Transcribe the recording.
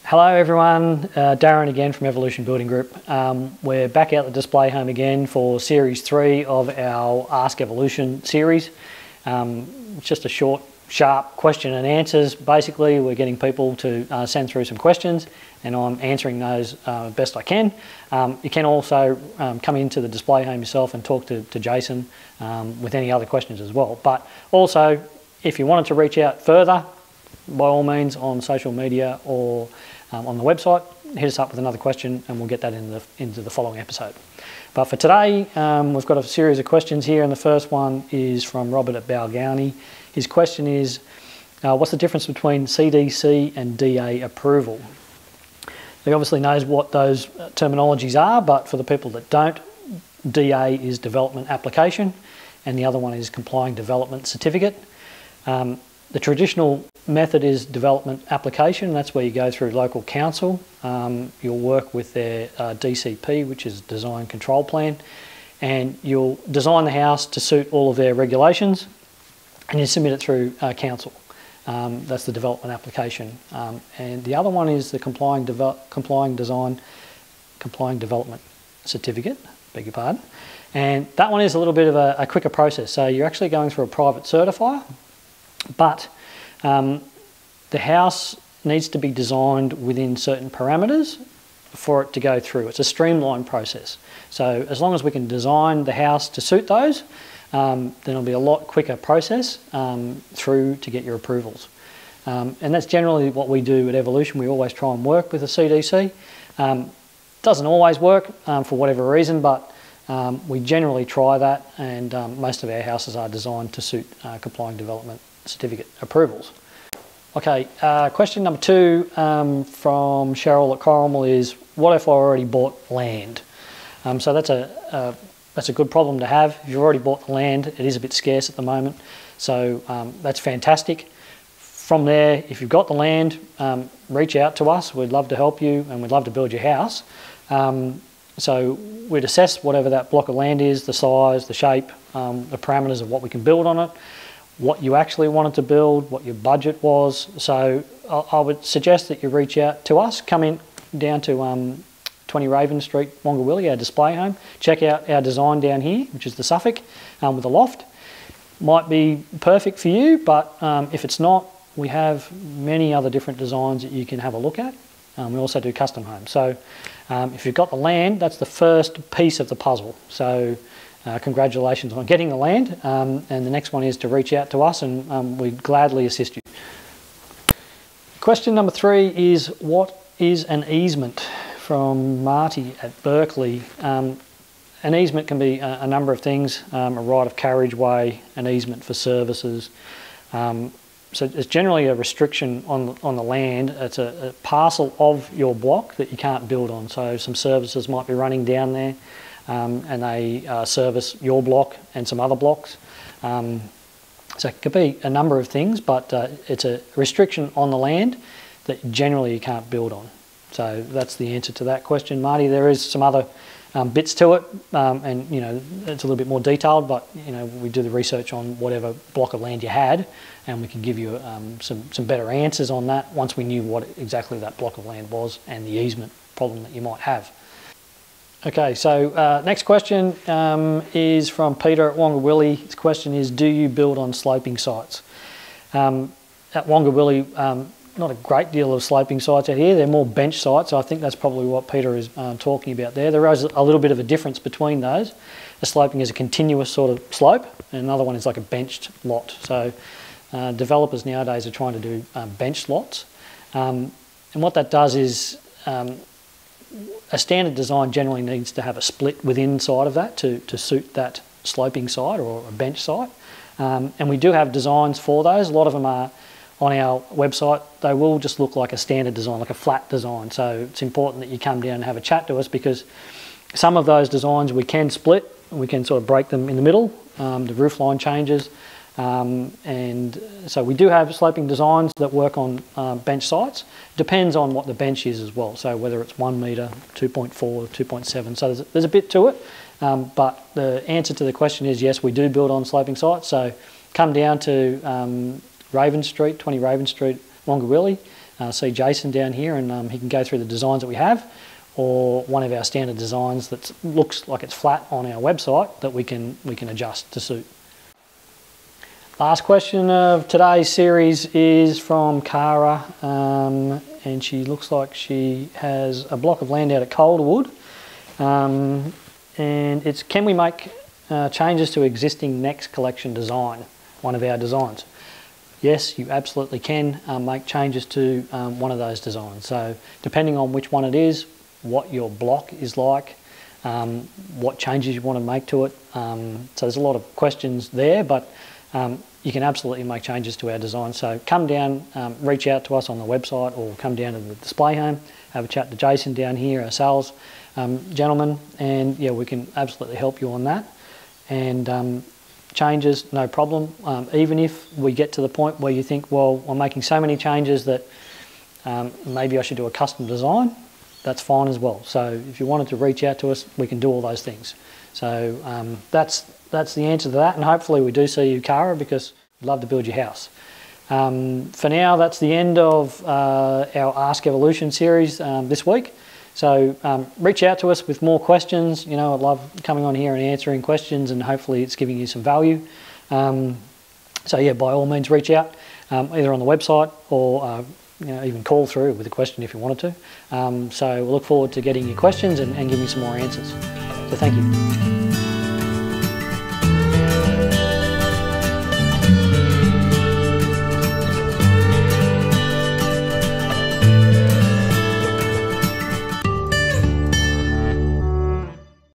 Hello everyone, Darren again from Evolution Building Group. We're back out the display home again for Series 3 of our Ask Evolution series. It's just a short, sharp question and answers. Basically, we're getting people to send through some questions and I'm answering those best I can. You can also come into the display home yourself and talk to Jason with any other questions as well. But also, if you wanted to reach out further, by all means on social media or on the website, hit us up with another question and we'll get that into the following episode. But for today, we've got a series of questions here, and the first one is from Robert at Balgownie. His question is, what's the difference between CDC and DA approval? He obviously knows what those terminologies are, but for the people that don't, DA is development application and the other one is complying development certificate. The traditional method is development application. That's where you go through local council. You'll work with their DCP, which is Design Control Plan, and you'll design the house to suit all of their regulations and you submit it through council. That's the development application. And the other one is the complying development certificate, beg your pardon. And that one is a little bit of a quicker process. So you're actually going through a private certifier, but the house needs to be designed within certain parameters for it to go through. It's a streamlined process. So as long as we can design the house to suit those, then it'll be a lot quicker process through to get your approvals. And that's generally what we do at Evolution. We always try and work with the CDC. Doesn't always work for whatever reason, but we generally try that, and most of our houses are designed to suit complying development certificate approvals. Okay, question number 2 from Cheryl at Corrimal is, what if I already bought land? So that's a good problem to have. If you've already bought the land, it is a bit scarce at the moment, so that's fantastic. From there, if you've got the land, reach out to us. We'd love to help you and we'd love to build your house. So we'd assess whatever that block of land is, the size, the shape, the parameters of what we can build on it, what you actually wanted to build, what your budget was. So I would suggest that you reach out to us. Come in down to 20 Raven Street, Wongawilli, our display home. Check out our design down here, which is the Suffolk with a loft. Might be perfect for you, but if it's not, we have many other different designs that you can have a look at. We also do custom homes. So if you've got the land, that's the first piece of the puzzle. So congratulations on getting the land, and the next one is to reach out to us and we'd gladly assist you. Question number 3 is, what is an easement? From Marty at Berkeley. An easement can be a number of things, a right of carriageway, an easement for services. So it's generally a restriction on the land. It's a parcel of your block that you can't build on. So some services might be running down there and they service your block and some other blocks. So it could be a number of things, but it's a restriction on the land that generally you can't build on. So that's the answer to that question, Marty. There is some other bits to it, and you know, it's a little bit more detailed, but you know, we do the research on whatever block of land you had, and we can give you some better answers on that once we knew what exactly that block of land was and the easement problem that you might have. Okay, so next question is from Peter at Wongawilli. His question is, do you build on sloping sites? At Wongawilli, not a great deal of sloping sites out here. They're more bench sites. So I think that's probably what Peter is talking about there. There is a little bit of a difference between those. The sloping is a continuous sort of slope, and another one is like a benched lot. So developers nowadays are trying to do bench lots. And what that does is a standard design generally needs to have a split within inside of that to suit that sloping site or a bench site. And we do have designs for those. A lot of them are on our website. They will just look like a standard design, like a flat design. So it's important that you come down and have a chat to us, because some of those designs we can split, we can sort of break them in the middle, the roof line changes, and so we do have sloping designs that work on bench sites. Depends on what the bench is as well, so whether it's 1 metre, 2.4, 2.7, so there's a bit to it, but the answer to the question is yes, we do build on sloping sites. So come down to Raven Street, 20 Raven Street, Wongawilli, see Jason down here, and he can go through the designs that we have, or one of our standard designs that looks like it's flat on our website that we can adjust to suit. Last question of today's series is from Cara, and she looks like she has a block of land out at Calderwood, and it's, can we make changes to existing next collection design, one of our designs? Yes, you absolutely can make changes to one of those designs. So depending on which one it is, what your block is like, what changes you want to make to it. So there's a lot of questions there, but you can absolutely make changes to our design. So come down, reach out to us on the website, or come down to the display home, have a chat to Jason down here, our sales gentleman, and yeah, we can absolutely help you on that. And changes, no problem. Even if we get to the point where you think, well, I'm making so many changes that maybe I should do a custom design, that's fine as well. So if you wanted to reach out to us, we can do all those things. So that's the answer to that, and hopefully we do see you, Cara, because we'd love to build your house. For now, that's the end of our Ask Evolution series this week. So reach out to us with more questions. You know, I love coming on here and answering questions, and hopefully it's giving you some value. So yeah, by all means reach out, either on the website or you know, even call through with a question if you wanted to. So we'll look forward to getting your questions and giving you some more answers. So thank you.